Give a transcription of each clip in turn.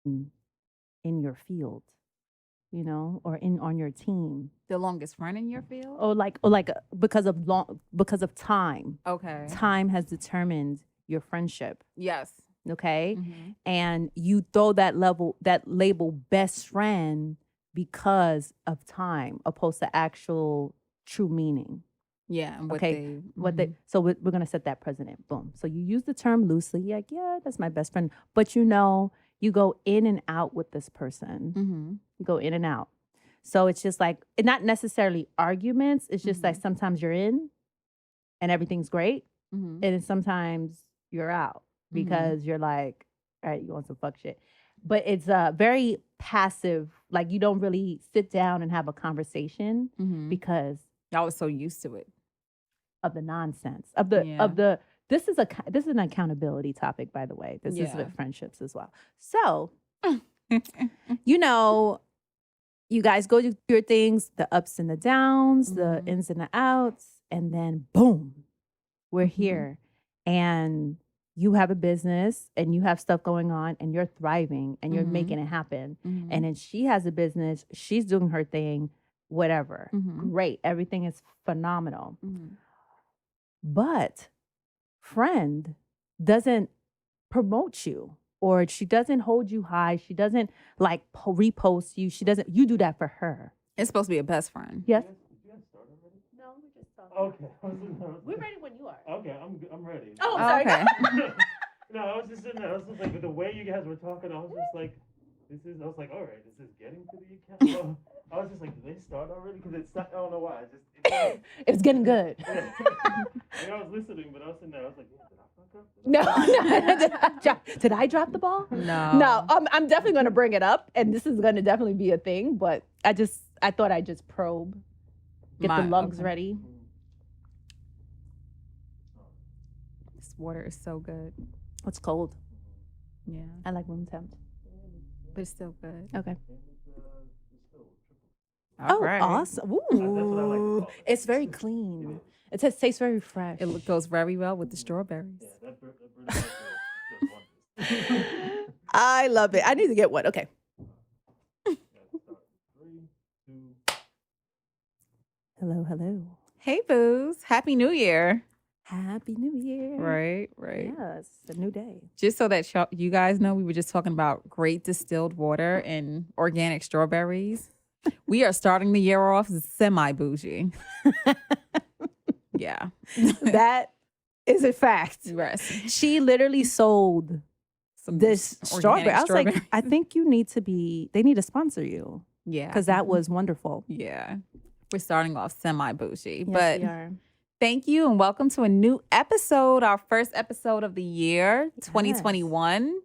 in your field, or in on your team. The longest run in your field? Because of time. Okay. Time has determined your friendship. Yes. Okay. Mm-hmm. And you throw that label best friend because of time opposed to actual true meaning. Yeah. And Okay. So we're going to set that precedent. Boom. So you use the term loosely, like, yeah, that's my best friend. But you go in and out with this person. Mm-hmm. You go in and out. So it's just like, not necessarily arguments. It's just like sometimes you're in and everything's great. Mm-hmm. And then sometimes you're out because you're like, all right, you want some fuck shit. But it's very passive. Like you don't really sit down and have a conversation because y'all was so used to it. Of the nonsense of the this is an accountability topic, by the way. This is with friendships as well. So you guys go through your things, the ups and the downs, the ins and the outs, and then boom, we're here. And you have a business and you have stuff going on and you're thriving and you're making it happen. And then she has a business, she's doing her thing, whatever. Great. Everything is phenomenal. But friend doesn't promote you, or she doesn't hold you high. She doesn't like repost you. You do that for her. It's supposed to be a best friend. Yes. No, we're just talking. Okay. We're ready when you are. Okay, I'm ready. Oh, I'm sorry. Okay. No, I was just sitting there. I was just like, the way you guys were talking, I was just like, I was like, all right, this is getting to the account. I was just like, did they start already? Because it's not, I don't know why. It's getting good. Yeah. I was listening, but I was sitting there. I was like, yeah, did I fuck up? No. Did I drop the ball? No. I'm definitely going to bring it up, and this is going to definitely be a thing. But I thought I'd just probe, get the lungs ready. This water is so good. It's cold. Yeah. I like room temp. But it's still good. Okay. All right. Awesome. Ooh. Like. It's very clean. It tastes very fresh. It goes very well with the strawberries. Yeah, that I love it. I need to get one. Okay. 3, 2. Hello. Hey, boos. Happy New Year. Happy New Year. Right. Yes, a new day. Just so that you guys know, we were just talking about great distilled water and organic strawberries. We are starting the year off semi-bougie. Yeah. That is a fact. Yes. She literally sold this strawberry. I was strawberry. like, I think they need to sponsor you. Yeah. Because that was wonderful. Yeah. We're starting off semi-bougie. Yes, but we are. thank you and welcome to a new episode, our first episode of the year, 2021.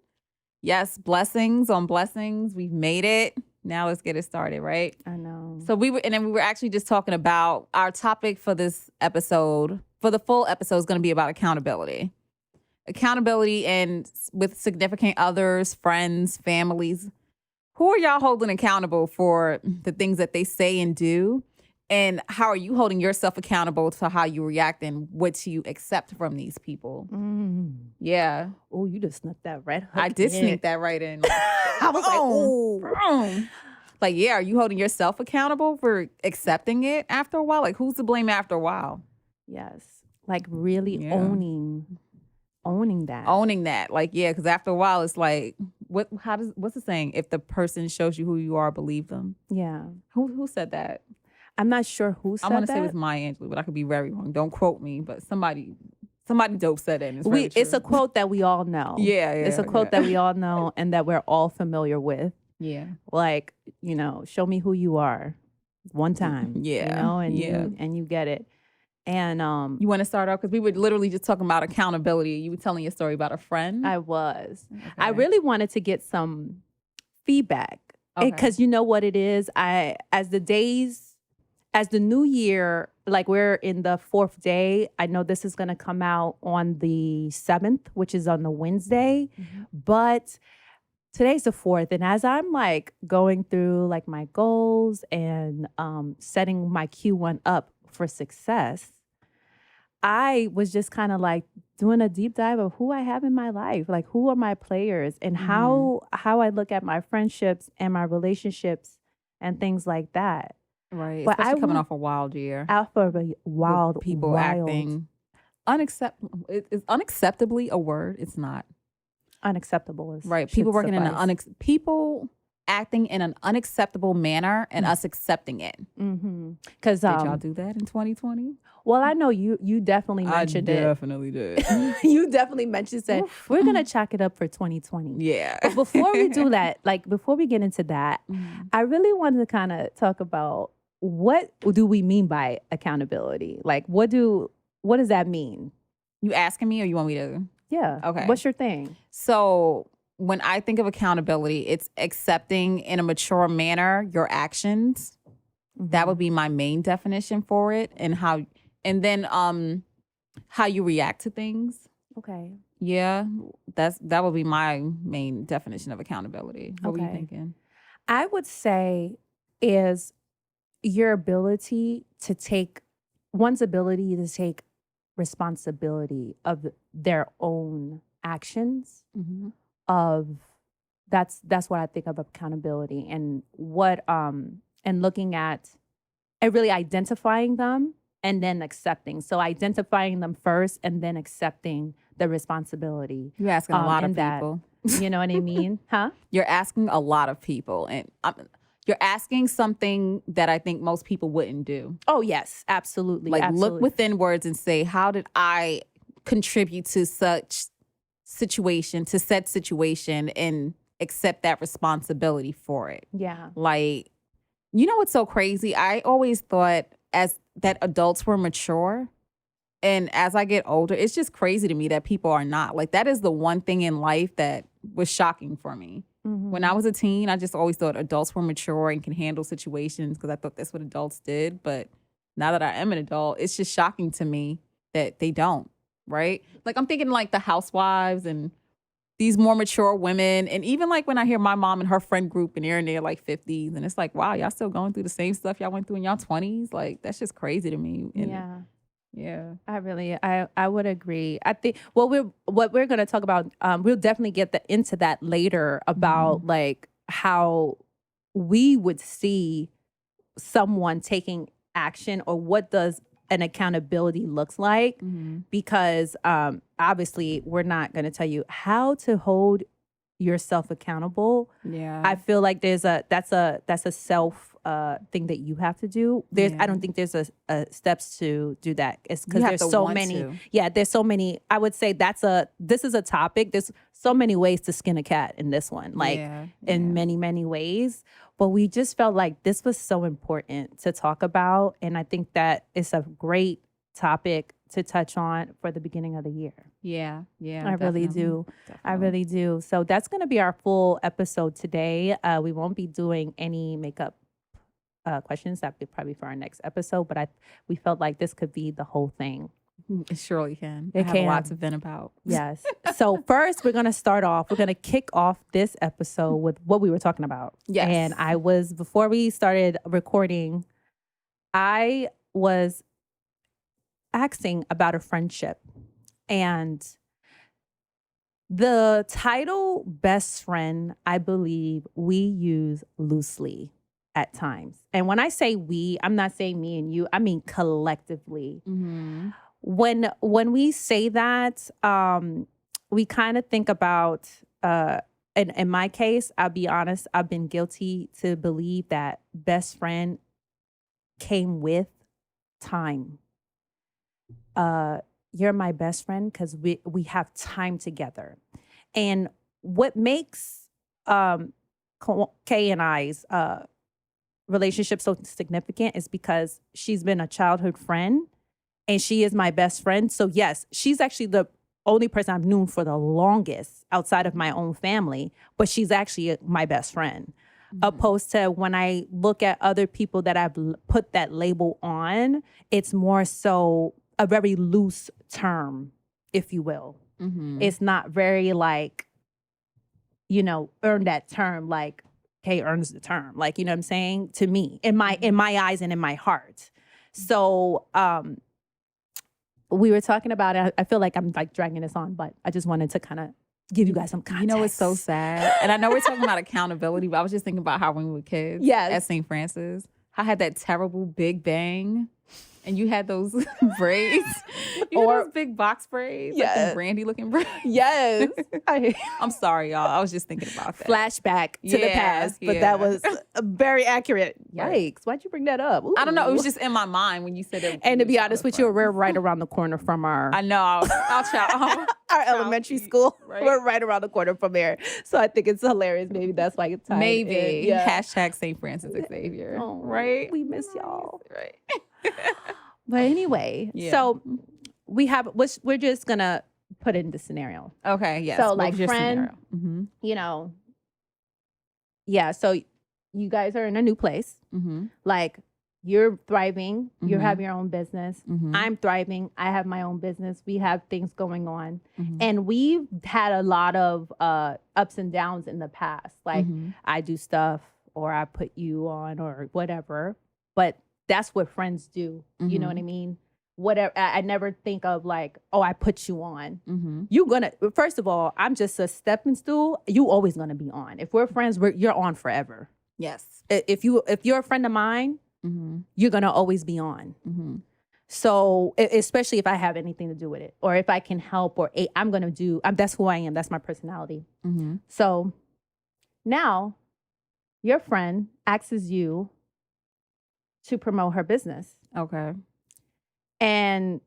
Yes, blessings on blessings. We've made it. Now let's get it started, right? I know. So we were actually just talking about our topic for this episode. For the full episode is going to be about accountability. Accountability and with significant others, friends, families. Who are y'all holding accountable for the things that they say and do? And how are you holding yourself accountable to how you react and what you accept from these people? Yeah. Oh, you just snuck that red hook. I did sneak that right in. I was like, oh. Like, yeah, are you holding yourself accountable for accepting it after a while? Like, who's to blame after a while? Yes. Like really owning that. Owning that. Like, yeah, because after a while, it's like, what's the saying? If the person shows you who you are, believe them. Yeah. Who said that? I'm not sure who said that. I want to say it was Maya Angelou, but I could be very wrong. Don't quote me, but somebody dope said it. It's a quote that we all know. Yeah. It's a quote that we all know and that we're all familiar with. Yeah. Like, show me who you are one time. Yeah. You get it. And you want to start off? Because we were literally just talking about accountability. You were telling your story about a friend. I was. Okay. I really wanted to get some feedback. Because you know what it is? As the new year, like we're in the 4th day, I know this is going to come out on the 7th, which is on the Wednesday, but today's the 4th. And as I'm like going through like my goals and setting my Q1 up for success, I was just kind of like doing a deep dive of who I have in my life, like who are my players and how I look at my friendships and my relationships and things like that. Right. But I Especially coming would off a wild year. out for a With people wild, acting is unacceptably a word. It's not. unacceptable. Right. Should People working in suffice. people acting in an unacceptable manner and us accepting it. Because Did y'all do that in 2020? well, I know you definitely mentioned it. Definitely did. You definitely mentioned that we're gonna chalk it up for 2020. Yeah. But before we do that, like before we get into that, Mhm. I really wanted to kind of talk about what do we mean by accountability? Like what does that mean? You asking me or you want me to? Yeah. Okay. What's your thing? So when I think of accountability, it's accepting in a mature manner your actions. That would be my main definition for it, and then how you react to things. Okay. Yeah, that would be my main definition of accountability. What were you Okay. thinking? I would say is your ability to take one's ability to take responsibility of their own actions Mm-hmm. of that's what I think of accountability and what and looking at and really identifying them and then accepting. So identifying them first and then accepting the responsibility. You're asking a lot of in that. people. You know what I mean? Huh? You're asking a lot of people, and you're asking something that I think most people wouldn't do. Oh yes, absolutely. Like absolutely. look within words and say, how did I contribute to such situation, to said situation, and accept that responsibility for it? Yeah. Like, you know what's so crazy? I always thought as that adults were mature. And as I get older, it's just crazy to me that people are not. Like, that is the one thing in life that was shocking for me. When I was a teen, I just always thought adults were mature and can handle situations because I thought that's what adults did. But now that I am an adult, it's just shocking to me that they don't, right? Like, I'm thinking like the housewives and these more mature women. And even like when I hear my mom and her friend group and they're in their like 50s, and it's like, wow, y'all still going through the same stuff y'all went through in y'all 20s? Like, that's just crazy to me. And Yeah. yeah. I would agree. I think what we're going to talk about we'll definitely get into that later about like how we would see someone taking action or what does an accountability looks like because obviously we're not going to tell you how to hold yourself accountable. Yeah. I feel like that's a self thing that you have to do. I don't think there's a steps to do that. It's because there's so many. Yeah, there's so many. I would say this is a topic. There's so many ways to skin a cat in this one, like in many ways. But we just felt like this was so important to talk about, and I think that it's a great topic to touch on for the beginning of the year. Yeah. I really do. I really do. So that's going to be our full episode today. We won't be doing any makeup questions. That'll be probably for our next episode. But we felt like this could be the whole thing. It surely can. It I have can. a lot to vent about. Yes. So first, we're going to start off. We're going to kick off this episode with what we were talking about. Yes. And before we started recording, I was asking about a friendship. And the title best friend, I believe we use loosely at times. And when I say we, I'm not saying me and you, I mean collectively. Mm-hmm. When we say that, we kind of think about, in my case, I'll be honest, I've been guilty to believe that best friend came with time. You're my best friend because we have time together. And what makes Kay and I's relationship so significant is because she's been a childhood friend and she is my best friend. So yes, she's actually the only person I've known for the longest outside of my own family, but she's actually my best friend. Opposed to when I look at other people that I've put that label on, it's more so a very loose term, if you will. It's not very like, earn that term like Kay earns the term. Like, you know what I'm saying? To me, in my eyes and in my heart. So we were talking about it. I feel like I'm like dragging this on, but I just wanted to kind of give you guys some context. You know, it's so sad. And I know we're talking about accountability, but I was just thinking about how when we were kids at St. Francis, I had that terrible big bang. And you had those braids. You had those big box braids. Like the brandy looking braids. Yes. I'm sorry, y'all. I was just thinking about that. Flashback to the past. But that was very accurate. Yikes. Right. Why'd you bring that up? Ooh. I don't know. It was just in my mind when you said it. And to be honest with you, we're right around the corner from our... I know. Our elementary school. Right? We're right around the corner from there. So I think it's hilarious. Maybe that's why it's tied Maybe. in. Yeah. Hashtag St. Francis Xavier. Oh, right? We miss y'all. Right. But anyway, so we're just going to put it in the scenario. Okay, yes. So like friend, you know, so you guys are in a new place. Like you're thriving. You have your own business. I'm thriving. I have my own business. We have things going on. And we've had a lot of ups and downs in the past. Like I do stuff or I put you on or whatever. But that's what friends do. You know what I mean? Whatever. I never think of like, oh, I put you on. You gonna, first of all, I'm just a stepping stool. You always gonna be on. If we're friends, you're on forever. Yes. If you're a friend of mine, you're gonna always be on. So especially if I have anything to do with it, or if I can help, or I'm gonna do. That's who I am. That's my personality. So now, your friend asks you to promote her business. Okay. And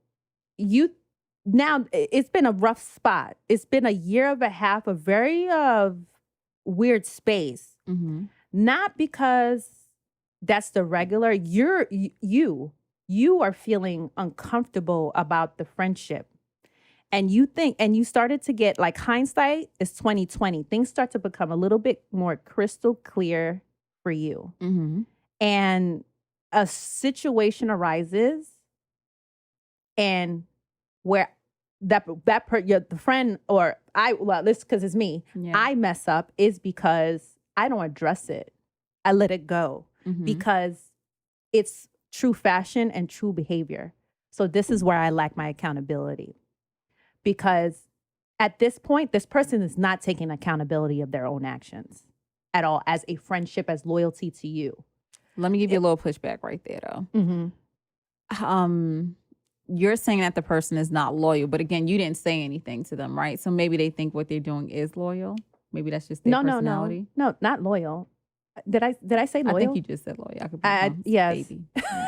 now it's been a rough spot. It's been a year and a half, a very weird space. Not because that's the regular. You are feeling uncomfortable about the friendship. And you started to get, like, hindsight is 2020. Things start to become a little bit more crystal clear for you. And a situation arises, and where the friend or this because it's me, I mess up is because I don't address it. I let it go because it's true fashion and true behavior. So this is where I lack my accountability, because at this point, this person is not taking accountability of their own actions at all as a friendship, as loyalty to you. Let me give you a little pushback right there, though. You're saying that the person is not loyal, but again, you didn't say anything to them, right? So maybe they think what they're doing is loyal. Maybe that's just their personality. No, not loyal. Did I say loyal? I think you just said loyal. I could be wrong. Yes. Baby.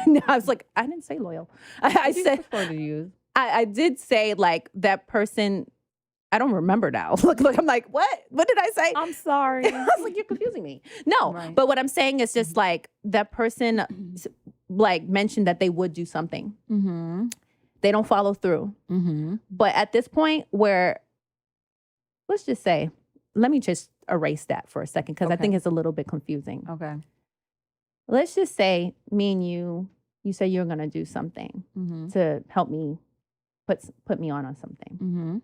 No, I was like, I didn't say loyal. I said. Which word did you use? I did say like that person. I don't remember now. Look, I'm like, what? What did I say? I'm sorry. I was like, you're confusing me. No, but what I'm saying is just like that person like mentioned that they would do something. They don't follow through. But at this point where, let's just say, let me just erase that for a second because I think it's a little bit confusing. Okay. Let's just say me and you say you're going to do something to help me put me on something.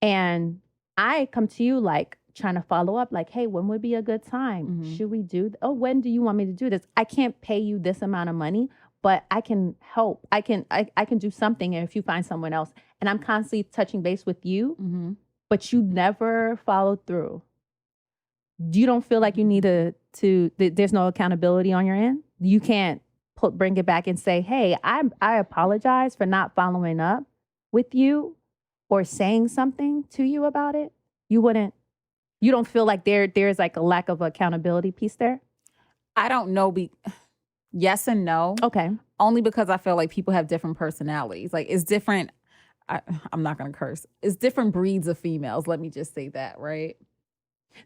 And I come to you like trying to follow up, like, hey, when would be a good time? Should we do, when do you want me to do this? I can't pay you this amount of money, but I can help. I can do something if you find someone else. And I'm constantly touching base with you, but you never followed through. You don't feel like you need there's no accountability on your end? You can't bring it back and say, hey, I apologize for not following up with you or saying something to you about it? You don't feel like there's like a lack of accountability piece there? I don't know. Yes and no. Okay. Only because I feel like people have different personalities. Like it's different. I'm not going to curse. It's different breeds of females. Let me just say that, right?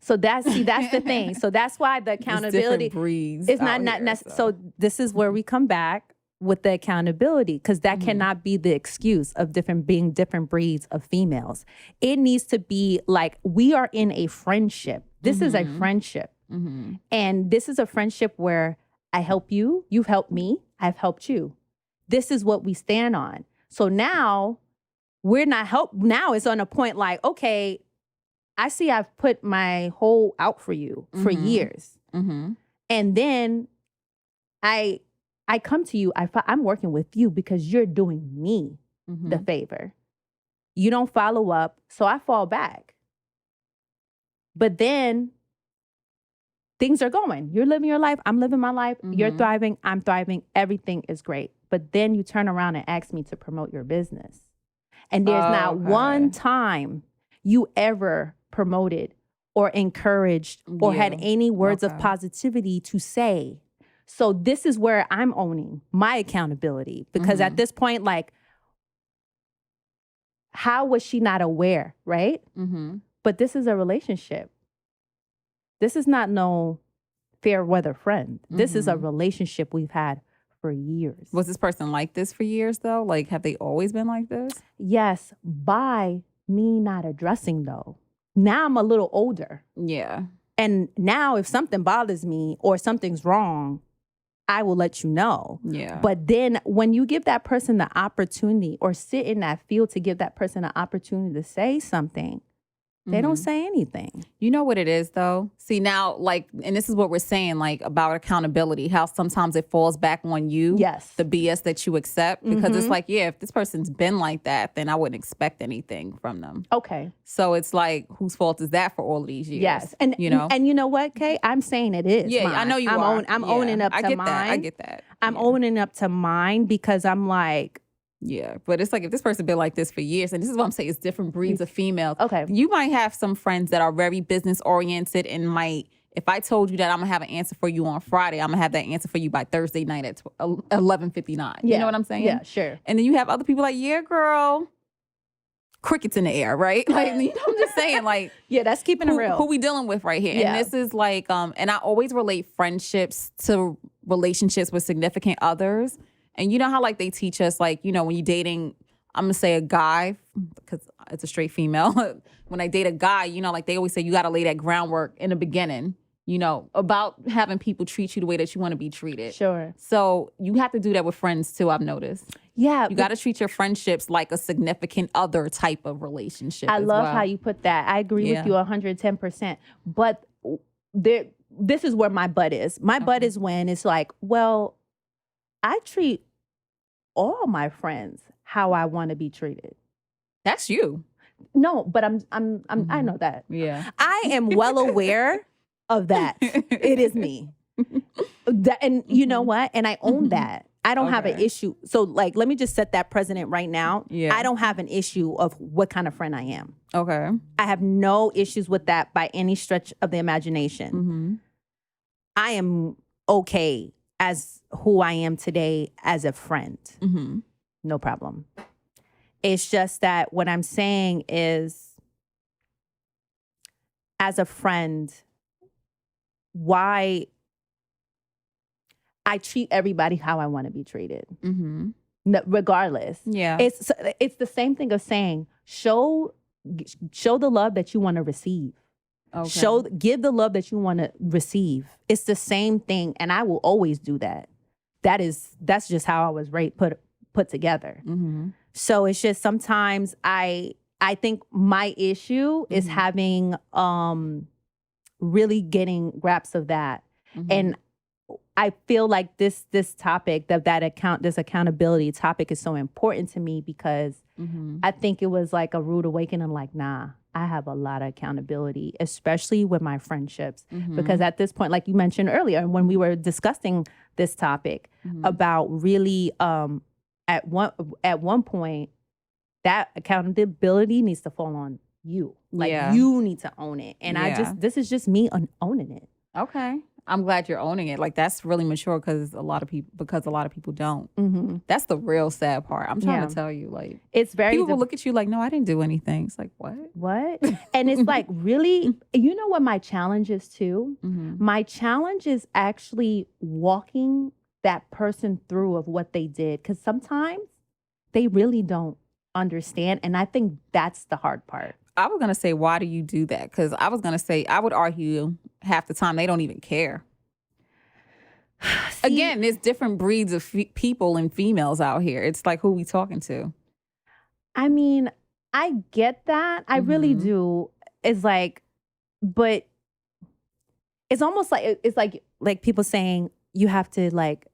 So that's the thing. So that's why the accountability it's different breeds. It's not necessary. So this is where we come back with the accountability, because that cannot be the excuse of being different breeds of females. It needs to be like, we are in a friendship. This is a friendship. And this is a friendship where I help you, you've helped me, I've helped you. This is what we stand on. So now we're not now it's on a point like, okay, I see I've put my whole out for you for years. And then I come to you, I'm working with you because you're doing me. the favor. You don't follow up, so I fall back. But then things are going. You're living your life. I'm living my life. You're thriving. I'm thriving. Everything is great. But then you turn around and ask me to promote your business. And there's not one time you ever promoted or encouraged or had any words of positivity to say. So this is where I'm owning my accountability. Because at this point, like, how was she not aware, right? But this is a relationship. This is not no fair weather friend. This is a relationship we've had for years. Was this person like this for years, though? Like, have they always been like this? Yes, by me not addressing, though. Now I'm a little older. Yeah. And now if something bothers me or something's wrong, I will let you know. Yeah. But then when you give that person the opportunity or sit in that field to give that person an opportunity to say something, they don't say anything. You know what it is, though? See, now, like, and this is what we're saying, like, about accountability, how sometimes it falls back on you. Yes. The BS that you accept. Because it's like, yeah, if this person's been like that, then I wouldn't expect anything from them. Okay. So it's like, whose fault is that for all of these years? Yes. And you know? And you know what, Kay? I'm saying it is. Yeah, mine. I know you I'm are. I'm owning up to I get mine. That. I get that. I'm owning up to mine because I'm like, yeah, but it's like if this person been like this for years, and this is what I'm saying, it's different breeds of females. Okay. You might have some friends that are very business oriented and might, if I told you that I'm going to have an answer for you on Friday, I'm going to have that answer for you by Thursday night at 11:59. You know what I'm saying? Yeah, sure. And then you have other people like, yeah, girl, crickets in the air, right? Like, you know, I'm just saying, like, yeah, that's keeping it real. Who we dealing with right here? Yeah. And this is like, and I always relate friendships to relationships with significant others. And you know how, like, they teach us, like, you know, when you're dating, I'm going to say a guy, because it's a straight female. When I date a guy, you know, like, they always say you got to lay that groundwork in the beginning, you know, about having people treat you the way that you want to be treated. Sure. So you have to do that with friends, too, I've noticed. Yeah. You got to treat your friendships like a significant other type of relationship. I love how you put that. I agree with you 110%. But this is where my butt is. My butt is when it's like, well, I treat all my friends how I want to be treated. That's you. No, but I know that. Yeah. I am well aware of that. It is me. And you know what? And I own that. I don't have an issue. So, like, let me just set that precedent right now. Yeah. I don't have an issue of what kind of friend I am. Okay. I have no issues with that by any stretch of the imagination. I am okay as who I am today as a friend. No problem. It's just that what I'm saying is, as a friend, why I treat everybody how I want to be treated, regardless. Yeah. It's the same thing of saying, show the love that you want to receive. Okay. Give the love that you want to receive. It's the same thing, and I will always do that. That's just how I was put together. So it's just sometimes I think my issue is having really getting grasp of that, and I feel like this topic this accountability topic is so important to me because I think it was like a rude awakening. Like, nah, I have a lot of accountability, especially with my friendships, because at this point, like you mentioned earlier, when we were discussing this topic about really at one point, that accountability needs to fall on you. Like, you need to own it. And this is just me owning it. Okay. I'm glad you're owning it. Like, that's really mature because a lot of people don't. That's the real sad part. I'm trying to tell you, like, it's very people will look at you like, no, I didn't do anything. It's like, what? And it's like, really, you know what my challenge is too? My challenge is actually walking that person through of what they did, because sometimes they really don't understand, and I think that's the hard part. I was gonna say, why do you do that? Because I was gonna say, I would argue half the time they don't even care. Again, there's different breeds of people and females out here. It's like, who we talking to? I mean, I get that. I really do. It's like, but it's almost like, it's like people saying you have to like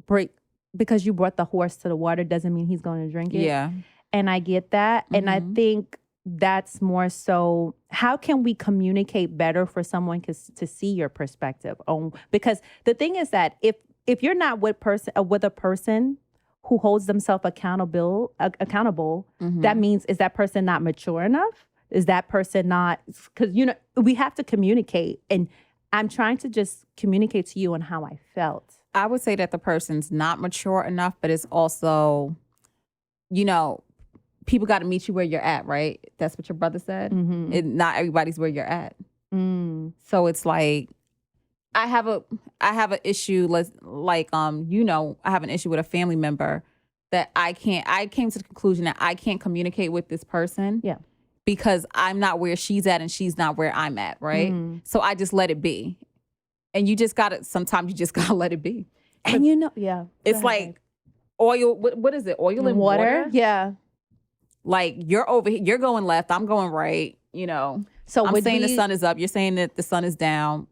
break, because you brought the horse to the water doesn't mean he's going to drink it. Yeah. and I get that. And I Mhm. think that's more so, how can we communicate better for someone to see your perspective on? Because the thing is that if you're not with a person who holds themselves accountable, that means, is that person not mature enough? Is that person not, because we have to communicate, and I'm trying to just communicate to you on how I felt. I would say that the person's not mature enough, but it's also, people got to meet you where you're at, right? That's what your brother said. Mm-hmm. Not everybody's where you're at. So it's like, I have an issue. I have an issue with a family member that I came to the conclusion that I can't communicate with this person. Yeah. Because I'm not where she's at and she's not where I'm at, right? So I just let it be. And sometimes you just gotta let it be. And yeah. It's like oil, what is it? Oil and water? Yeah. Like you're over here, you're going left, I'm going right, So I'm saying the sun is up, you're saying that the sun is down.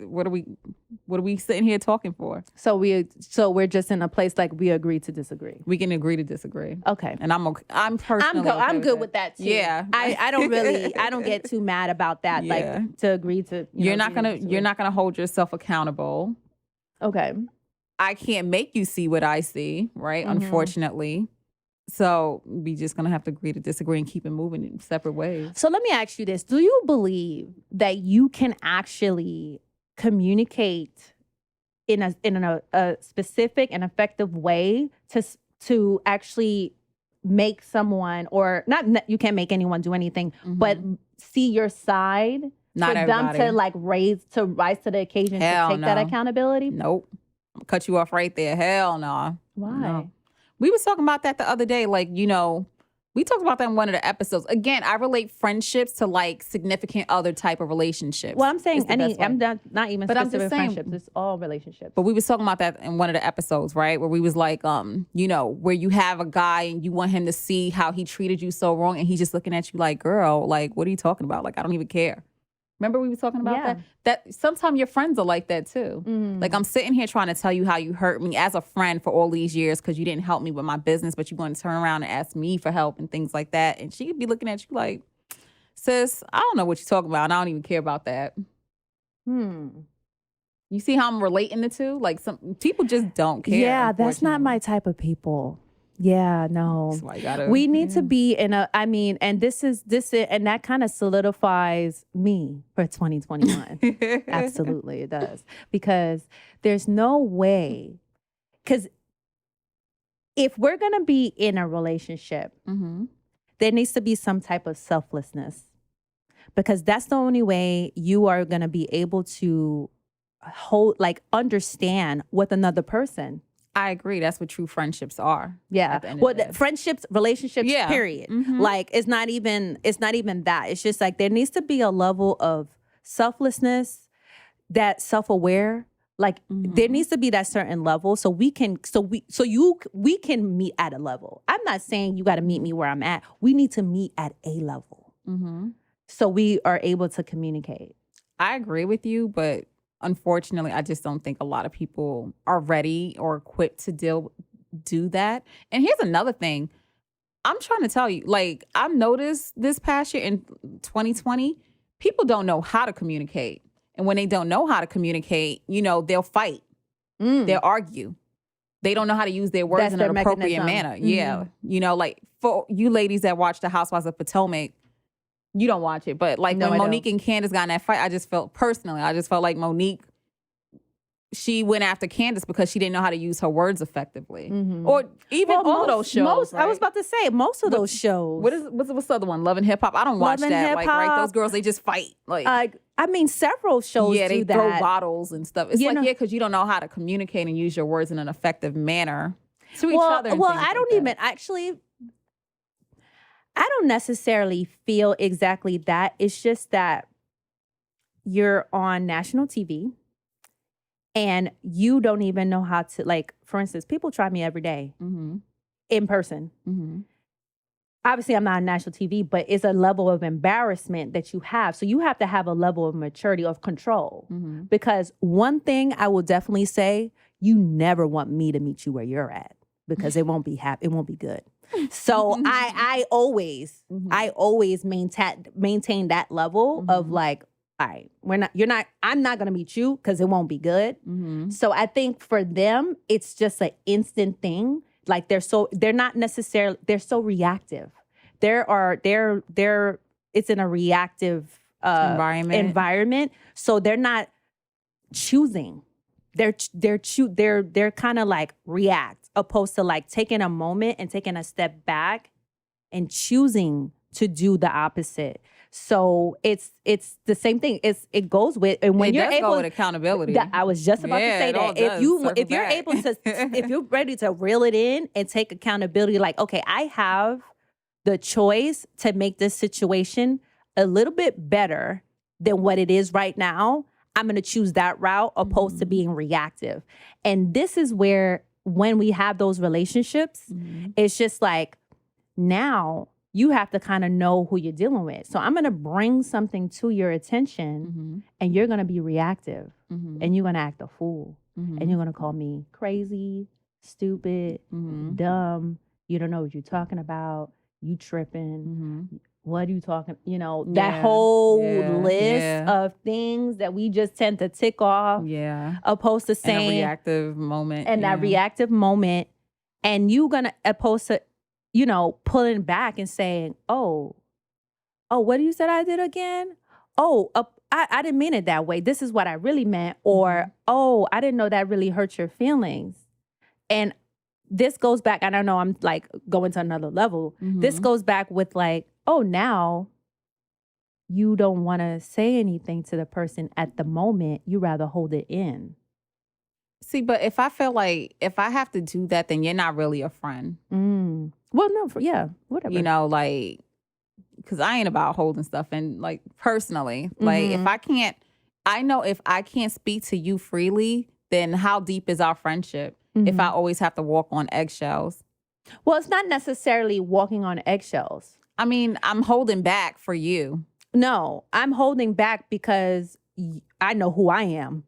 What are we sitting here talking for? So we're just in a place like we agree to disagree. We can agree to disagree. Okay. And I'm okay. I'm good with that too. Yeah. I don't get too mad about that. Yeah. Like to agree to you're not gonna hold yourself accountable. Okay. I can't make you see what I see, right? Unfortunately. So we just gonna have to agree to disagree and keep it moving in separate ways. So let me ask you this. Do you believe that you can actually communicate in a specific and effective way to actually make someone, or not, you can't make anyone do anything, but see your side, not for everybody. them to rise to the occasion, to take that accountability? Nope. I'm gonna cut you off right there. Hell no. Why? No. We was talking about that the other day. Like, we talked about that in one of the episodes. Again, I relate friendships to like significant other type of relationships. Well, I'm saying I'm not even but specific I'm just saying, friendships. It's all relationships. But we was talking about that in one of the episodes, right? Where we was like, where you have a guy and you want him to see how he treated you so wrong, and he's just looking at you like, girl, like, what are you talking about? Like, I don't even care. Remember we were talking about that? That sometimes your friends are like that too. Like, I'm sitting here trying to tell you how you hurt me as a friend for all these years because you didn't help me with my business, but you want to turn around and ask me for help and things like that. And she could be looking at you like, sis, I don't know what you're talking about, and I don't even care about that. You see how I'm relating the two? Like, some people just don't care. Yeah, that's not my type of people. Yeah, no. That's why you gotta, we need to be in and this is, and that kind of solidifies me for 2021. Absolutely, it does. Because there's no way, because if we're going to be in a relationship, there needs to be some type of selflessness, because that's the only way you are going to be able to understand with another person. I agree. That's what true friendships are. Yeah. Well, friendships, relationships, period. Like, it's not even that. It's just like there needs to be a level of selflessness, that self-aware. Like, there needs to be that certain level so we can meet at a level. I'm not saying you got to meet me where I'm at. We need to meet at a level. So we are able to communicate. I agree with you, but unfortunately, I just don't think a lot of people are ready or equipped to do that. And here's another thing. I'm trying to tell you, like, I've noticed this past year in 2020, people don't know how to communicate. And when they don't know how to communicate, they'll fight. They'll argue. They don't know how to use their words in an appropriate manner. Yeah. Like, for you ladies that watch The Housewives of Potomac, you don't watch it, but like when Monique and Candace got in that fight, I just felt like Monique, she went after Candace because she didn't know how to use her words effectively. Or even all of those shows. I was about to say, most of those shows. What's the other one? Love and Hip Hop? I don't watch that. Like, right, those girls, they just fight. Like, several shows do they that. throw bottles and stuff. It's because you don't know how to communicate and use your words in an effective manner to each other. Well, I don't even actually. I don't necessarily feel exactly that. It's just that you're on national TV and you don't even know how to, like, for instance, people try me every day in person. Obviously, I'm not on national TV, but it's a level of embarrassment that you have. So you have to have a level of maturity, of control. Because one thing I will definitely say, you never want me to meet you where you're at, because it won't be it won't be good. So I always maintain that level of like, all right, I'm not gonna meet you because it won't be good. So I think for them, it's just an instant thing. Like they're so reactive. It's in a reactive environment. So they're not choosing. They're kind of like react, opposed to like taking a moment and taking a step back and choosing to do the opposite. So it's the same thing. It goes with, and when you're able, go with accountability. I was just about to say that if you're able to if you're ready to reel it in and take accountability, like, okay, I have the choice to make this situation a little bit better than what it is right now. I'm going to choose that route opposed to being reactive. And this is where, when we have those relationships, it's just like, now you have to kind of know who you're dealing with. So I'm going to bring something to your attention and you're going to be reactive and you're going to act a fool and you're going to call me crazy, stupid, dumb. You don't know what you're talking about. You tripping. What are you talking? That whole list of things that we just tend to tick off. Yeah. Opposed to saying. And a reactive moment. And that reactive moment. And you gonna, opposed to, pulling back and saying, oh, what you said I did again? Oh, I didn't mean it that way. This is what I really meant. Or, oh, I didn't know that really hurt your feelings. And this goes back, and I know I'm like going to another level. This goes back with like, oh, now you don't want to say anything to the person at the moment. You rather hold it in. See, but if I feel like if I have to do that, then you're not really a friend. Well, no, whatever. Like, because I ain't about holding stuff in, like, personally. Like, if I can't, I know if I can't speak to you freely, then how deep is our friendship if I always have to walk on eggshells? Well, it's not necessarily walking on eggshells. I mean, I'm holding back for you. No, I'm holding back because I know who I am.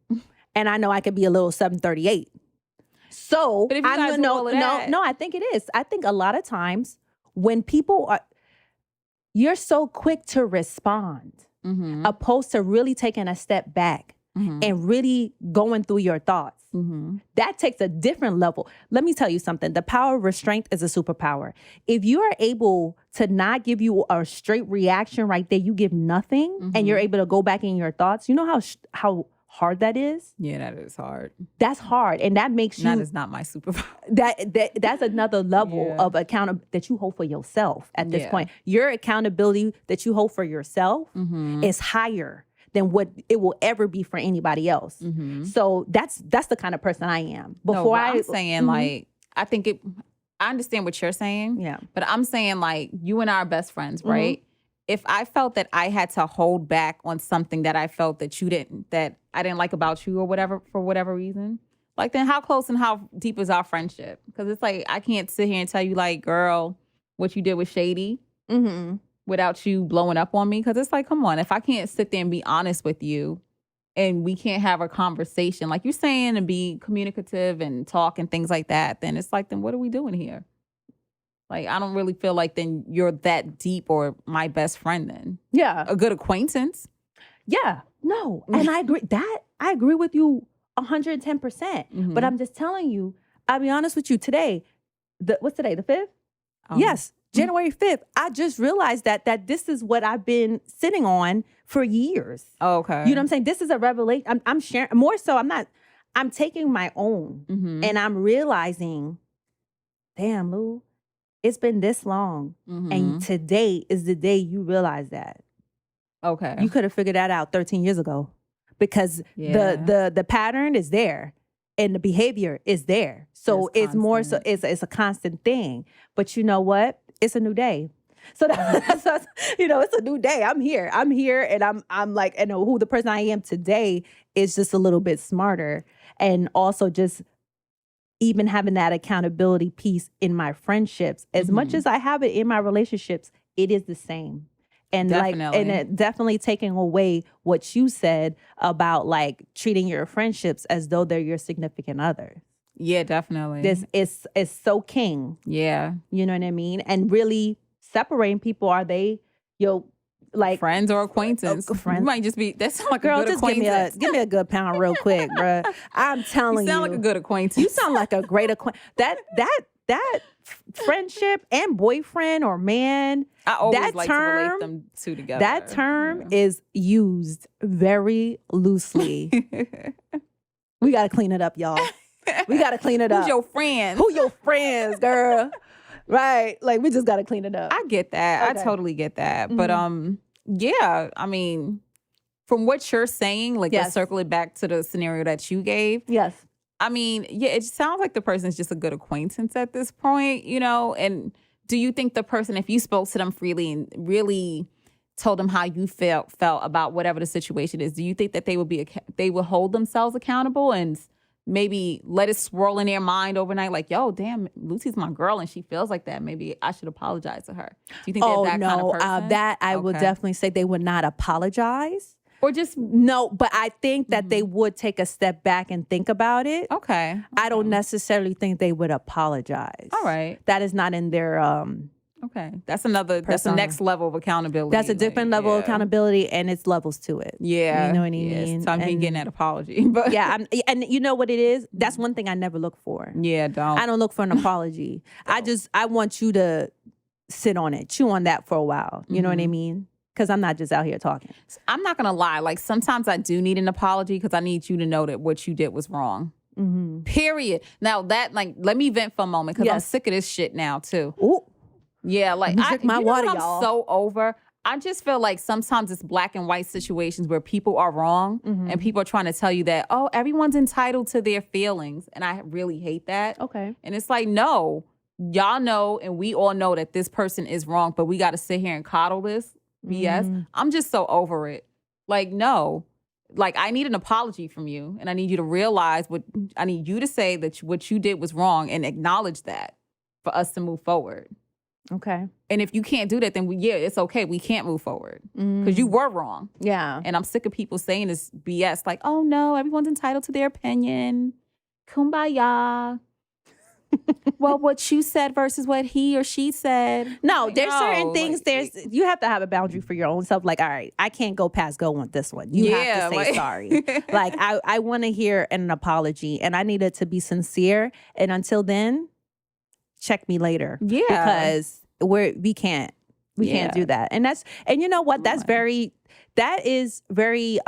And I know I could be a little 738. So but if you guys no, I think it is. I think a lot of times when people are, you're so quick to respond, opposed to really taking a step back and really going through your thoughts. That takes a different level. Let me tell you something. The power of restraint is a superpower. If you are able to not give you a straight reaction right there, you give nothing, and you're able to go back in your thoughts. You know how hard that is? Yeah, that is hard. That's hard. And that makes you... That is not my superpower. That's another level of accountability that you hold for yourself at this point. Your accountability that you hold for yourself is higher than what it will ever be for anybody else. So that's the kind of person I am. I'm saying like, I understand what you're saying. Yeah. But I'm saying like, you and I are best friends, right? If I felt that I had to hold back on something that I felt that I didn't like about you or whatever, for whatever reason, like, then how close and how deep is our friendship? Because it's like, I can't sit here and tell you like, girl, what you did was shady without you blowing up on me. Because it's like, come on, if I can't sit there and be honest with you and we can't have a conversation like you're saying and be communicative and talk and things like that, then it's like, then what are we doing here? Like, I don't really feel like then you're that deep or my best friend then. Yeah. A good acquaintance. Yeah. No. And I agree with you 110%. But I'm just telling you, I'll be honest with you today. What's today? The 5th? Yes. January 5th. I just realized that this is what I've been sitting on for years. Oh, okay. You know what I'm saying? This is a revelation. I'm sharing more so. I'm taking my own and I'm realizing, damn, Lou, it's been this long. And today is the day you realize that. Okay. You could have figured that out 13 years ago because the pattern is there and the behavior is there. So it's more so it's a constant thing. But you know what? It's a new day. So that's it's a new day. I'm here and I'm like, and who the person I am today is just a little bit smarter. And also just even having that accountability piece in my friendships, as much as I have it in my relationships, it is the same. And definitely taking away what you said about like treating your friendships as though they're your significant other. Yeah, definitely. This is so king. Yeah. You know what I mean? And really separating people. Are they like friends or acquaintance? Friends. You might just be. That sounds like girl. a good Just acquaintance. give me a good pound real quick, bruh. I'm telling you, sound like a good acquaintance. You sound like a great acquaintance. That friendship and boyfriend or man. I always that like term, to relate them two together. That term is used very loosely. We gotta clean it up, y'all. We gotta clean it up. Who's your friend? Who your friends, girl? Right. Like, we just got to clean it up. I get that. Okay. I totally get that. But yeah, I mean, from what you're saying, like let's circle it back to the scenario that you gave. Yes. I mean, yeah, it sounds like the person's just a good acquaintance at this point, you know? And do you think the person, if you spoke to them freely and really told them how you felt about whatever the situation is, do you think that they will hold themselves accountable and maybe let it swirl in their mind overnight, like, yo, damn, Lucy's my girl and she feels like that. Maybe I should apologize to her. Do you think they're that kind of person? That I would definitely say they would not apologize. Or just no, but I think that they would take a step back and think about it. Okay. I don't necessarily think they would apologize. All right. That is not in their okay. That's the next level of accountability. That's a different level of accountability, and it's levels to it. Yeah. You know what I mean? It's time to be getting that apology. But yeah, and you know what it is? That's one thing I never look for. Yeah, I don't look for an apology. I want you to sit on it, chew on that for a while. You know what I mean? Because I'm not just out here talking. I'm not going to lie. Like, sometimes I do need an apology because I need you to know that what you did was wrong. Period. Now, that, like, let me vent for a moment because I'm sick of this shit now, too. Ooh. Yeah, like, drink my water, I'm y'all. so over. I just feel like sometimes it's black and white situations where people are wrong and people are trying to tell you that, oh, everyone's entitled to their feelings. And I really hate that. Okay. And it's like, no, y'all know and we all know that this person is wrong, but we got to sit here and coddle this BS. I'm just so over it. Like, no. Like, I need an apology from you and I need you to realize I need you to say that what you did was wrong and acknowledge that for us to move forward. Okay. And if you can't do that, then it's okay. We can't move forward because you were wrong. Yeah. And I'm sick of people saying this BS like, oh no, everyone's entitled to their opinion. Kumbaya. Well, what you said versus what he or she said. No, there's certain things. You have to have a boundary for your own self. Like, all right, I can't go past go on this one. You have to say sorry. Like, I want to hear an apology, and I need it to be sincere. And until then, check me later. Yeah, because we can't do that. And you know what? That is very.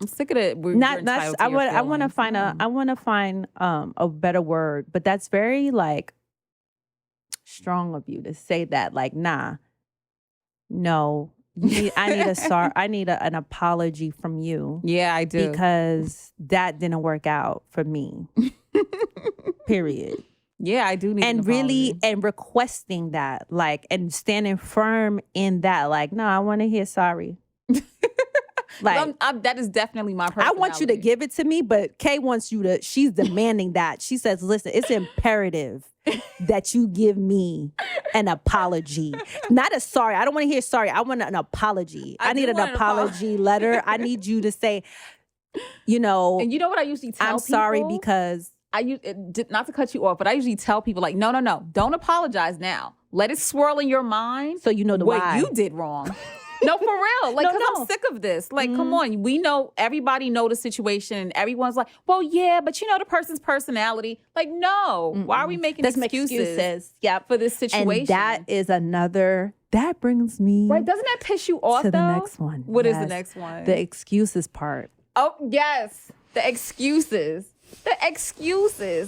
I'm sick of it. I want to find a better word, but that's very like strong of you to say that. Like, nah, no, I need an apology from you. Yeah, I do, because that didn't work out for me. Period. Yeah, I do need and really and requesting that, like, and standing firm in that. Like, no, I want to hear sorry. Like, that is definitely my personality. I want you to give it to me, but Kay wants you to, she's demanding that. She says, listen, it's imperative that you give me an apology. Not a sorry. I don't want to hear sorry. I want an apology. I need an apology letter. I need you to say, you know. And you know what I usually tell people? I'm sorry because. Not to cut you off, but I usually tell people like, no, don't apologize now. Let it swirl in your mind. So you know what you did wrong. No, for real. Like, because I'm sick of this. Like, come on. We know, everybody know the situation and everyone's like, well, yeah, but you know the person's personality. Like, no. Why are we making excuses for this situation? And that is that brings me. Right. Doesn't that piss you off, to the next one. What is the next one? The excuses part. Oh, yes. The excuses.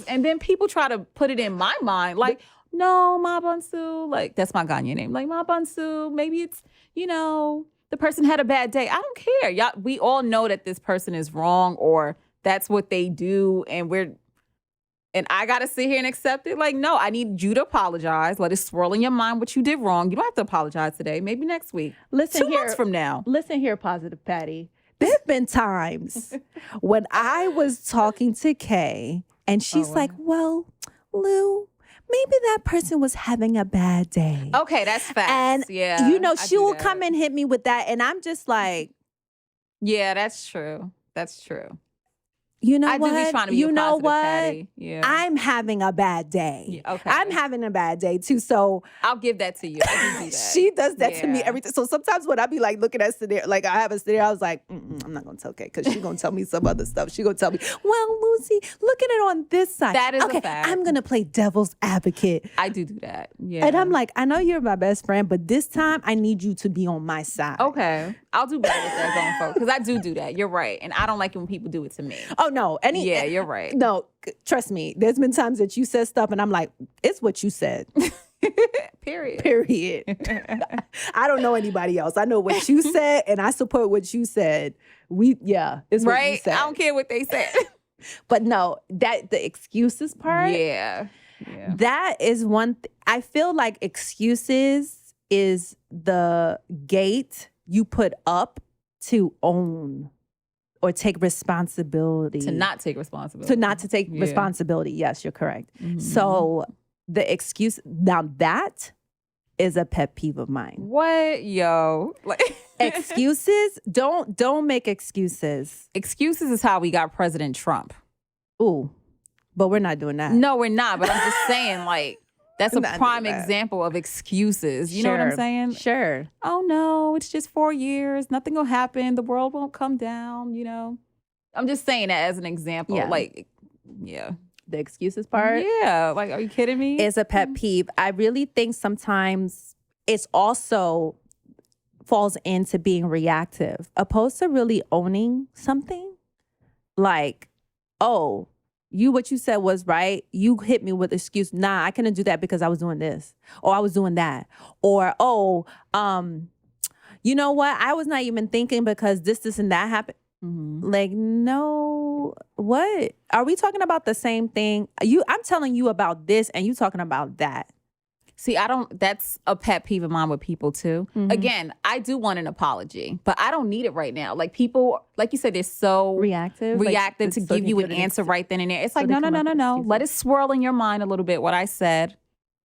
And then people try to put it in my mind. Like, no, Ma Bunsu. Like, that's my Ghanaian name. Like, Ma Bunsu, maybe it's, you know, the person had a bad day. I don't care. Y'all, we all know that this person is wrong or that's what they do. And I got to sit here and accept it. Like, no, I need you to apologize. Let it swirl in your mind what you did wrong. You don't have to apologize today. Maybe next week. Listen 2 months from now. Listen here, Positive Patty. There have been times when I was talking to Kay and she's like, well, Lou, maybe that person was having a bad day. Okay, that's facts. And, you know, she will come and hit me with that. And I'm just like. Yeah, that's true. That's true. you know I what? do be trying to be you a know positive what? Patty. Yeah. I'm having a bad day. Yeah, okay. I'm having a bad day too. So I'll give that to you. I do that. she does that to me Yeah. every time. So sometimes when I be like looking at scenario, like I have a scenario, I was like, I'm not gonna tell Kay because she's gonna tell me some other stuff. She gonna tell me, well, Lucy, look at it on this side. That is a okay, fact. I'm gonna play devil's advocate. I do that. Yeah. And I'm like, I know you're my best friend, but this time I need you to be on my side. okay. I'll do better with that going forward because I do that. You're right. And I don't like it when people do it to me. Oh no, Yeah, you're right. No, trust me. There's been times that you said stuff and I'm like, it's what you said. Period. Period. I don't know anybody else. I know what you said and I support what you said. It's what you Right? said. I don't care what they said. But no, that the excuses part, Yeah. that is one I feel like excuses is the gate you put up to own or take responsibility. To not take responsibility. To take Yeah. responsibility. Yes, you're correct. Mhm. So the excuse, now that is a pet peeve of mine. What? Yo. Like Excuses, don't make excuses. excuses is how we got President Trump. Ooh, but we're not doing that. No, we're not. But I'm just saying, like, that's a Not prime doing that. example of excuses. You know what I'm Sure, saying? Sure. Oh no, it's just 4 years. Nothing will happen. The world won't come down, you know? I'm just saying that as an example. Yeah. Like, yeah. The excuses part Yeah. Like, are you kidding me? is a pet peeve. I really think sometimes it's also falls into being reactive, opposed to really owning something. Like, oh, what you said was right. You hit me with excuse. Nah, I couldn't do that because I was doing this, or I was doing that, or you know what? I was not even thinking because this, and that happened. Mhm. Like, no, what? Are we talking about the same thing? I'm telling you about this and you talking about that. See, that's a pet peeve of mine with people too. Mhm. Again, I do want an apology, but I don't need it right now. Like people, like you said, they're so Reactive to give you an answer right then and there. It's so like, they no. come up with Let it excuses. swirl in your mind a little bit what I said.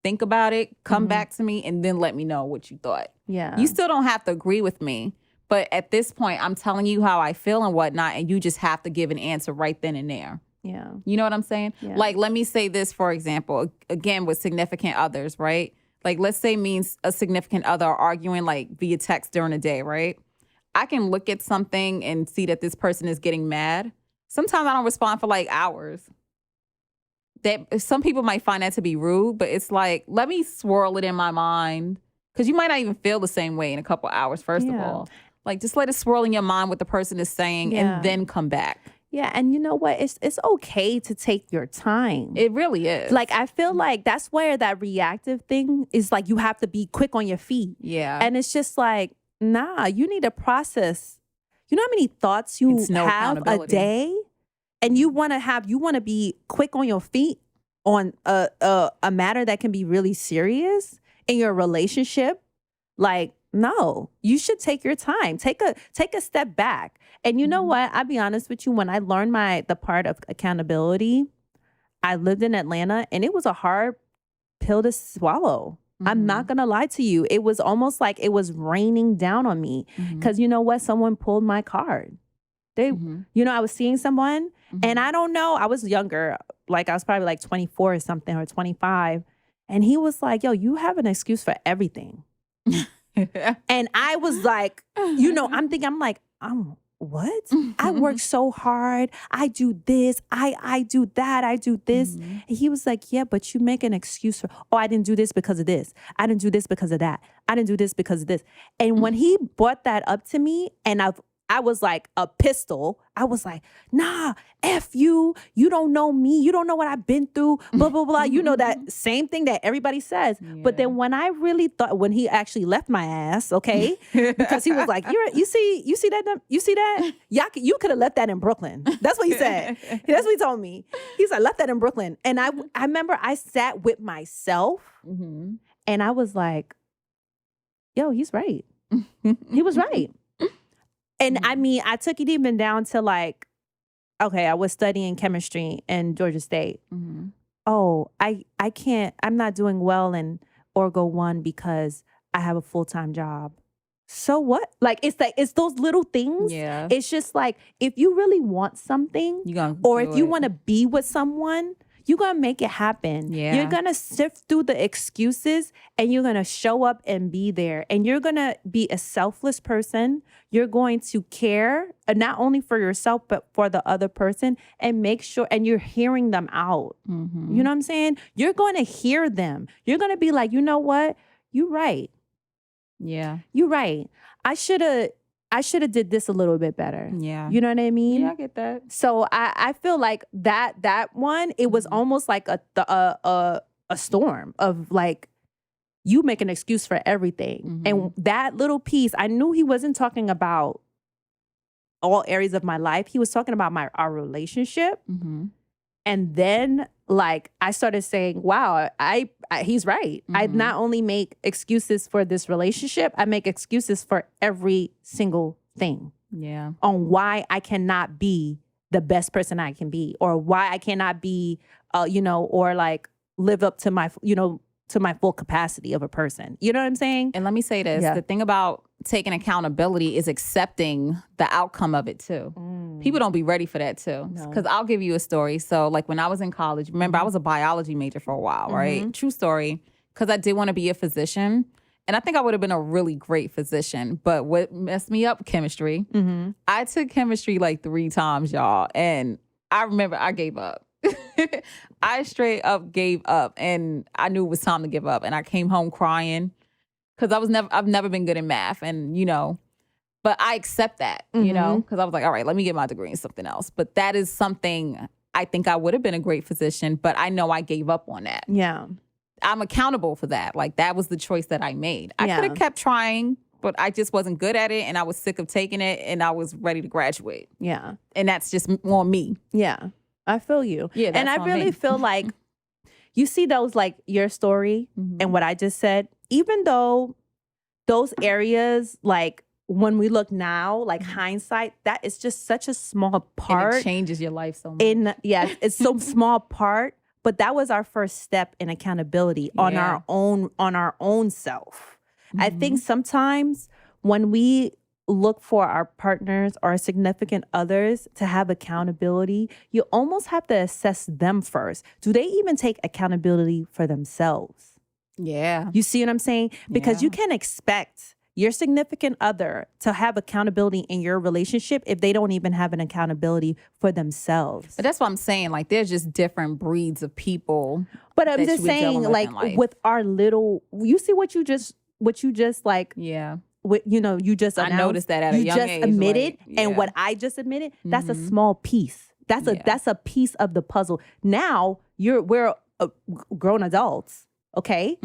Think about it, come Mhm. back to me, and then let me know what you thought. Yeah. You still don't have to agree with me. But at this point, I'm telling you how I feel and whatnot, and you just have to give an answer right then and there. Yeah. You know what I'm saying? Yeah. Like, let me say this, for example, again, with significant others, right? Like, let's say a significant other are arguing like via text during the day, right? I can look at something and see that this person is getting mad. Sometimes I don't respond for like hours. That some people might find that to be rude, but it's like, let me swirl it in my mind. Because you might not even feel the same way in a couple hours, first of Yeah. all. Like, just let it swirl in your mind what the person is saying Yeah. and then come back. Yeah. And you know what? It's okay to take your time. It really is. Like, I feel like that's where that reactive thing is, like, you have to be quick on your feet. yeah. And it's just like, nah, you need to process. You know how many thoughts you It's no have a accountability. day? And you want to be quick on your feet on a matter that can be really serious in your relationship. Like, no, you should take your time. Take a step back. And you know what? I'll be honest with you. When I learned the part of accountability, I lived in Atlanta and it was a hard pill to swallow. I'm not going to lie to you. It was almost like it was raining down on me because you know what? Someone pulled my card. I was seeing someone and I don't know. I was younger. Like I was probably like 24 or something or 25. And he was like, yo, you have an excuse for everything. And I was like, I'm thinking, what? I work so hard. I do this. I do that. I do this. And he was like, yeah, but you make an excuse for, I didn't do this because of this. I didn't do this because of that. I didn't do this because of this. And when he brought that up to me and I was like a pistol. I was like, nah, F you. You don't know me. You don't know what I've been through, blah, blah, blah. You know that same thing that everybody says. But then when I really thought, when he actually left my ass, okay, because he was like, you see that? You could have left that in Brooklyn. That's what he said. That's what he told me. He's like, left that in Brooklyn. And I remember I sat with myself and I was like, yo, he's right. He was right. And I mean, I took it even down to like, okay, I was studying chemistry in Georgia State. Oh, I can't, I'm not doing well in Orgo 1 because I have a full-time job. so what? Like it's those little things. Yeah. It's just like if you really want something, You gonna or do if you it. want to be with someone, you're gonna make it happen. Yeah. You're gonna sift through the excuses and you're gonna show up and be there. And you're gonna be a selfless person. You're going to care not only for yourself, but for the other person, and make sure, and you're hearing them out. Mhm. You know what I'm saying? You're going to hear them. You're going to be like, you know what? You're right. Yeah. You're right. I should have did this a little bit better. Yeah. You know what I mean? Yeah, I get that. So I feel like that one, it was almost like a storm of like you make an excuse for everything. And that little piece, I knew he wasn't talking about all areas of my life. He was talking about our relationship. And then like I started saying, wow, I he's right. I not only make excuses for this relationship, I make excuses for every single thing. Yeah. On why I cannot be the best person I can be, or why I cannot be, or like live up to my, to my full capacity of a person. You know what I'm saying? And let me say this. Yeah. The thing about taking accountability is accepting the outcome of it too. People don't be ready for that too. No. Because I'll give you a story. So like when I was in college, remember I was a biology major for a while, right? True story. Because I did want to be a physician. And I think I would have been a really great physician. But what messed me up, chemistry. I took chemistry like 3 times, y'all. And I remember I gave up. I straight up gave up. And I knew it was time to give up. And I came home crying. Because I've never been good in math. And, but I accept that, because I was like, all right, let me get my degree in something else. But that is something I think I would have been a great physician. But I know I gave up on that. Yeah. I'm accountable for that. Like that was the choice that I made. I could have kept trying, but I just wasn't good at it. And I was sick of taking it and I was ready to graduate. Yeah. And that's just on me. Yeah. I feel you. Yeah, and I that's on really me. feel like you see those, like your story and what I just said, even though those areas, like when we look now, like hindsight, that is just such a small part. And it changes your life so much. Yes, it's so small part, but that was our first step in accountability on Yeah. our own self. I think sometimes when we look for our partners or our significant others to have accountability, you almost have to assess them first. Do they even take accountability for themselves? Yeah. You see what I'm saying? Because you Yeah. can expect your significant other to have accountability in your relationship if they don't even have an accountability for themselves. But that's what I'm saying. Like there's just different breeds of people. But I'm that just you were dealing saying, with like in life. with our little, you see what you just like, Yeah. you just I announced, noticed that at a you young just age, admitted, like, yeah. and what I just admitted, that's a small piece. That's a piece of the puzzle. Now we're grown adults, okay?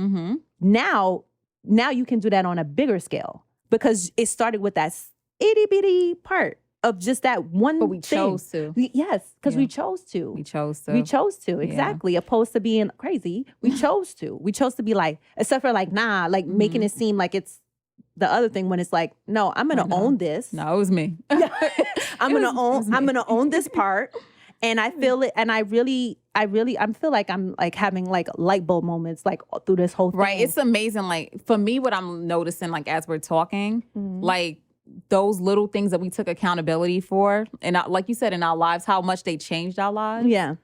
Now you can do that on a bigger scale because it started with that itty bitty part of just that one. But we thing. chose to. Yes, because we Yeah. chose to. We chose to. We chose to, exactly. Opposed to being crazy, we chose to. We chose to be like, except for like, nah, like making it seem like it's the other thing when it's like, no, I'm gonna own this. No, it was me. I'm gonna own this part. And I feel it, and I feel like I'm like having like light bulb moments like through this whole thing. Right. It's amazing. Like for me, what I'm noticing, like as we're talking, like those little things that we took accountability for, and like you said, in our lives, how much they changed our lives. Yeah.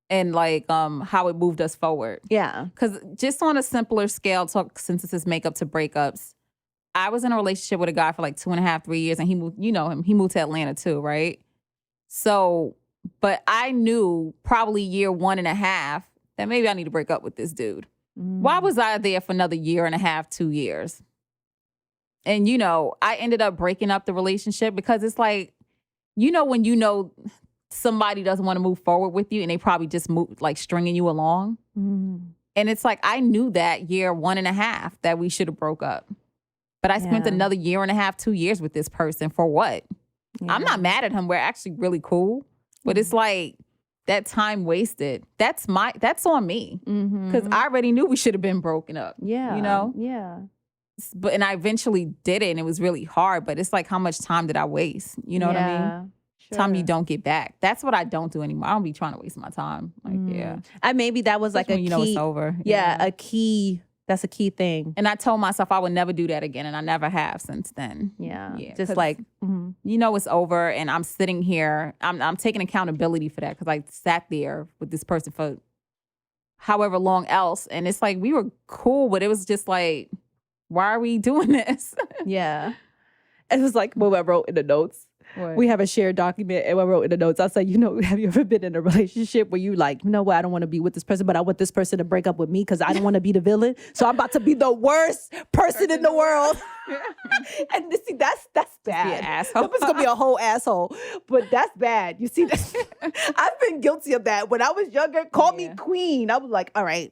And like how it moved us forward. Yeah. Because just on a simpler scale, since this is makeup to breakups, I was in a relationship with a guy for like 2.5, 3 years, and he moved, he moved to Atlanta too, right? So, but I knew probably year 1.5 that maybe I need to break up with this dude. Why was I there for another 1.5, 2 years? And, I ended up breaking up the relationship because it's like, when somebody doesn't want to move forward with you and they probably just move like stringing you along. And it's like, I knew that year 1.5 that we should have broke up. But I spent another 1.5, 2 years with this person for what? I'm not mad at him. We're actually really cool. But it's like that time wasted. That's on me. Because I already knew we should have been broken up. Yeah. Yeah. And I eventually did it, and it was really hard. But it's like, how much time did I waste? You know what I mean? Sure. Time you don't get back. That's what I don't do anymore. I don't be trying to waste my time. Like, maybe that was like especially when a key. it's over. Yeah, a key That's a key thing. And I told myself I would never do that again, and I never have since then. Yeah. Just 'cause like, you know, it's over, and I'm sitting here. I'm taking accountability for that because I sat there with this person for however long else, and it's like we were cool, but it was just like, why are we doing this? yeah. It was like what I wrote in the notes. What? We have a shared document, and I wrote in the notes, I said, have you ever been in a relationship where you like, what, I don't want to be with this person, but I want this person to break up with me because I don't want to be the villain. So I'm about to be the worst person in the world. And see, that's bad. Be an asshole. That was gonna be a whole asshole. But that's bad. You see, I've been guilty of that. When I was younger, call me queen. I was like, all right.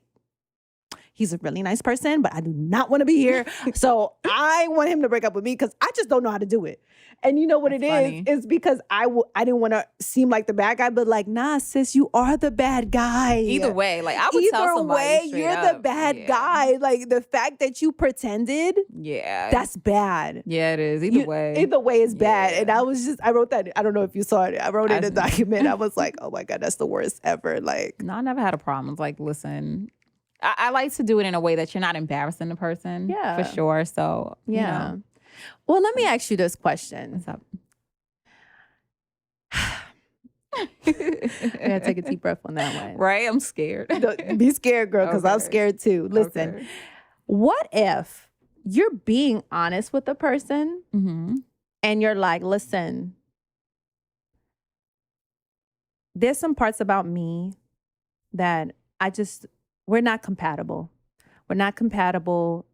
He's a really nice person, but I do not want to be here. So I want him to break up with me because I just don't know how to do it. And you know what That's it funny. is? It's because I didn't want to seem like the bad guy, but like, nah, sis, you are the bad guy. Either way, like I would tell Either somebody way, straight you're up. the bad Yeah. guy. Like the fact that you pretended, Yeah. that's bad. Yeah, it is. Either way. Either way is bad. Yeah. And I wrote that. I don't know if you saw it. I wrote it in a I- document. I was like, oh my God, that's the worst ever. Like, No, I never had a problem. It's like, listen, I like to do it in a way that you're not embarrassing the person. Yeah. For sure. So, yeah. you know, Well, let me ask you this question. what's up? I gotta take a deep breath on that one. Right? I'm scared. Don't be scared, girl, because I'm Okay. scared too. Listen, Okay. what if you're being honest with the person Mm-hmm. and you're like, listen, there's some parts about me that we're not compatible. We're not compatible.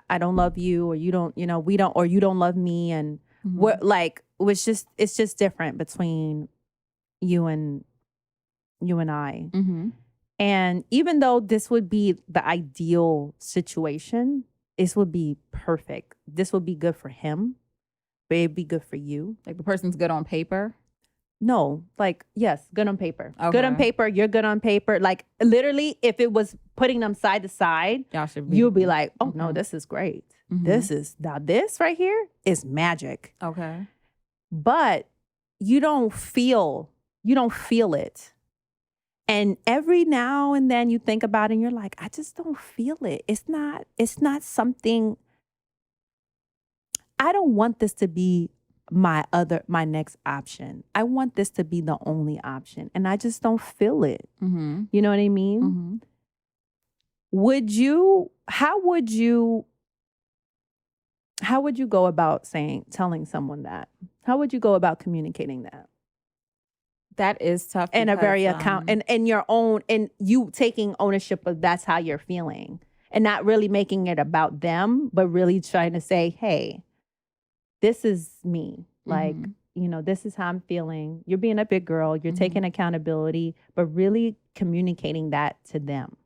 I don't love you, or you don't, we don't, or you don't love me. And we're like, it's just different between you and I. Mm-hmm. And even though this would be the ideal situation, this would be perfect. This would be good for him, but it'd be good for you. Like the person's good on paper. No, like, yes, good on paper. Okay. Good on paper. You're good on paper. Like, literally, if it was putting them side to side, Y'all should be. you'll be like, oh, no, Okay. this is great. Mhm. This right here is magic. Okay. But you don't feel it. And every now and then you think about it and you're like, I just don't feel it. It's not something, I don't want this to be my next option. I want this to be the only option. And I just don't feel it. Mm-hmm. You know what I mean? Mm-hmm. How would you go about telling someone that? How would you go about communicating that? That is tough. And a very because, and your own, and you taking ownership of that's how you're feeling, and not really making it about them, but really trying to say, hey, this is me. Like, this is how I'm feeling. You're being a big girl. You're taking accountability, but really communicating that to them.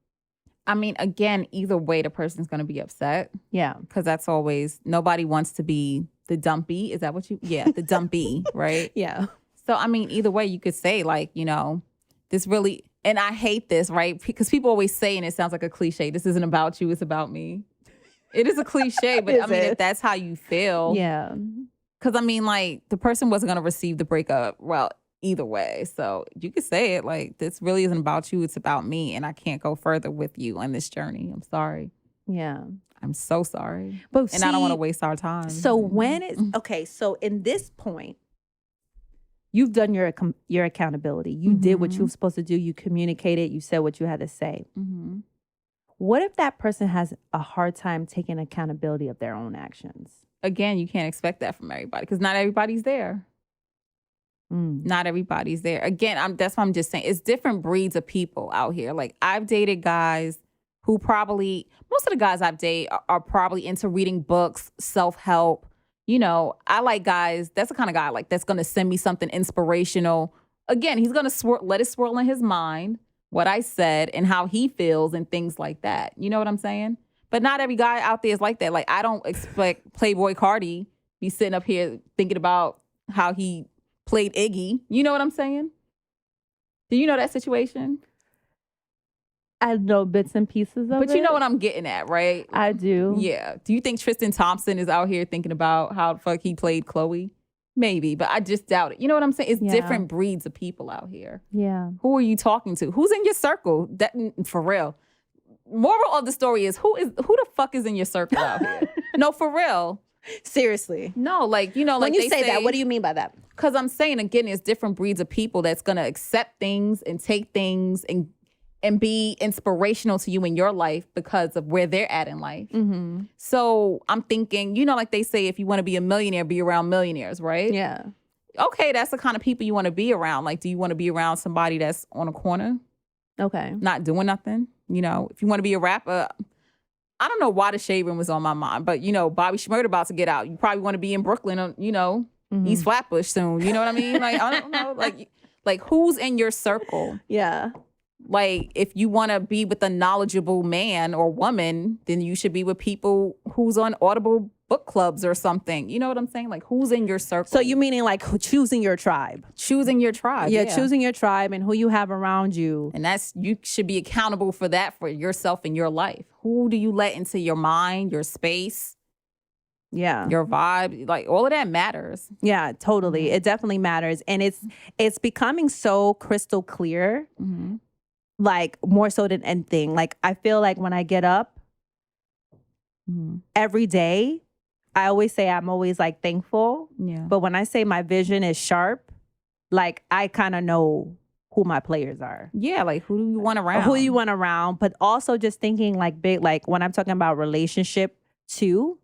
I mean, again, either way, the person's going to be upset. Yeah. Because that's always, nobody wants to be the dumpy. Is that what the dumpy, right? Yeah. So, I mean, either way, you could say like, this really, and I hate this, right? Because people always say, and it sounds like a cliche, this isn't about you, it's about me. It is a cliche, but I mean, if that's how you feel. Yeah. Because I mean, like, the person wasn't going to receive the breakup, well, either way. So you could say it like, this really isn't about you, it's about me. And I can't go further with you on this journey. I'm sorry. Yeah. I'm so sorry. But And I don't want to waste our time. So when it's okay, so in this point, you've done your accountability. You did what you were supposed to do. You communicated. You said what you had to say. Mm-hmm. What if that person has a hard time taking accountability of their own actions? Again, you can't expect that from everybody because not everybody's there. Not everybody's there. Again, that's what I'm just saying. It's different breeds of people out here. Like, I've dated guys who most of the guys I've dated are probably into reading books, self-help. I like guys, that's the kind of guy like that's going to send me something inspirational. Again, he's going to let it swirl in his mind what I said and how he feels and things like that. You know what I'm saying? But not every guy out there is like that. Like, I don't expect Playboy Cardi be sitting up here thinking about how he played Iggy. You know what I'm saying? Do you know that situation? I know bits and pieces of it. But you know what I'm getting at, right? I do. Yeah. Do you think Tristan Thompson is out here thinking about how the fuck he played Chloe? Maybe, but I just doubt it. You know what I'm saying? It's different breeds of people out here. Yeah. Who are you talking to? Who's in your circle? That for real. moral of the story is who the fuck is in your circle out here? No, for real. Seriously. No, like, you know, like When you they say that, what do you mean by that? Because I'm saying, again, there's different breeds of people that's going to accept things and take things and be inspirational to you in your life because of where they're at in life. Mm-hmm. So I'm thinking, you know, like they say, if you want to be a millionaire, be around millionaires, right? Yeah. Okay, that's the kind of people you want to be around. Like, do you want to be around somebody that's on a corner, Okay. not doing nothing? You know, if you want to be a rapper, I don't know why the shade room was on my mind, but, you know, Bobby Shmurda about to get out. You probably want to be in Brooklyn, you know, East Flatbush soon. You know what I mean? Like, I don't know. Like who's in your circle? Yeah. Like, if you want to be with a knowledgeable man or woman, then you should be with people who's on Audible book clubs or something. You know what I'm saying? Like, who's in your circle? So you meaning like choosing your tribe? Choosing your tribe. Yeah, choosing your tribe and who you have around you. And you should be accountable for that for yourself and your life. Who do you let into your mind, your space? Yeah. Your vibe, like all of that matters. Yeah, totally. It definitely matters. And it's becoming so crystal clear, like more so than anything. Like I feel like when I get up every day, I always say I'm always like thankful. Yeah. But when I say my vision is sharp, like I kind of know who my players are. Yeah, like who do you want around? Who you want around, but also just thinking like big, like when I'm talking about relationship too,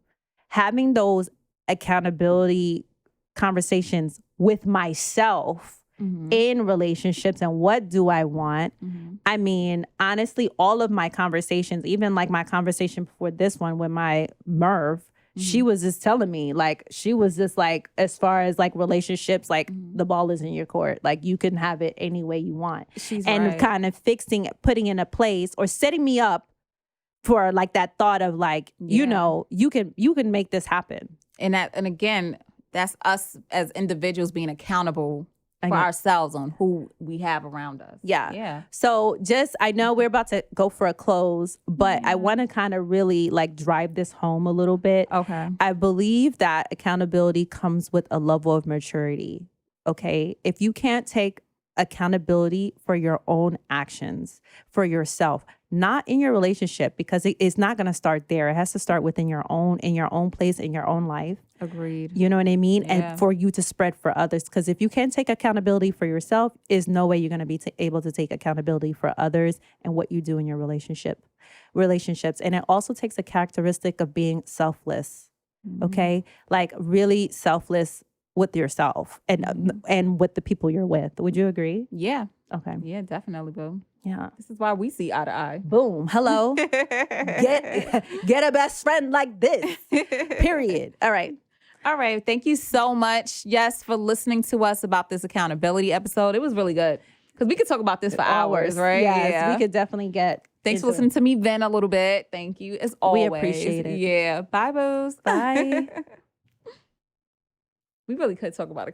having those accountability conversations with myself in relationships and what do I want. I mean, honestly, all of my conversations, even like my conversation before this one with my Merv, she was just telling me, like, she was just like, as far as like relationships, like the ball is in your court. Like you can have it any way you want. And kind of putting in a place or setting me up for like that thought of like, you know, you can make this happen. And again, that's us as individuals being accountable for ourselves on who we have around us. Yeah. So I know we're about to go for a close, but I want to kind of really like drive this home a little bit. Okay. I believe that accountability comes with a level of maturity. Okay. If you can't take accountability for your own actions, for yourself, not in your relationship, because it's not going to start there. It has to start within your own place, in your own life. Agreed. You know what I mean? Yeah. And for you to spread for others. Because if you can't take accountability for yourself, is no way you're going to be able to take accountability for others and what you do in your relationships. And it also takes a characteristic of being selfless. Okay? Like really selfless with yourself and with the people you're with. Would you agree? Yeah. Okay. Yeah, definitely, boo. Yeah. This is why we see eye to eye. Boom. Hello. Get a best friend like this. Period. All right. All right. Thank you so much, Yes, for listening to us about this accountability episode. It was really good because we could talk about this for hours, right? Yes, we could definitely get. Thanks for listening to me vent a little bit. Thank you, as always. We appreciate it. Yeah. Bye, boos. Bye. We really could talk about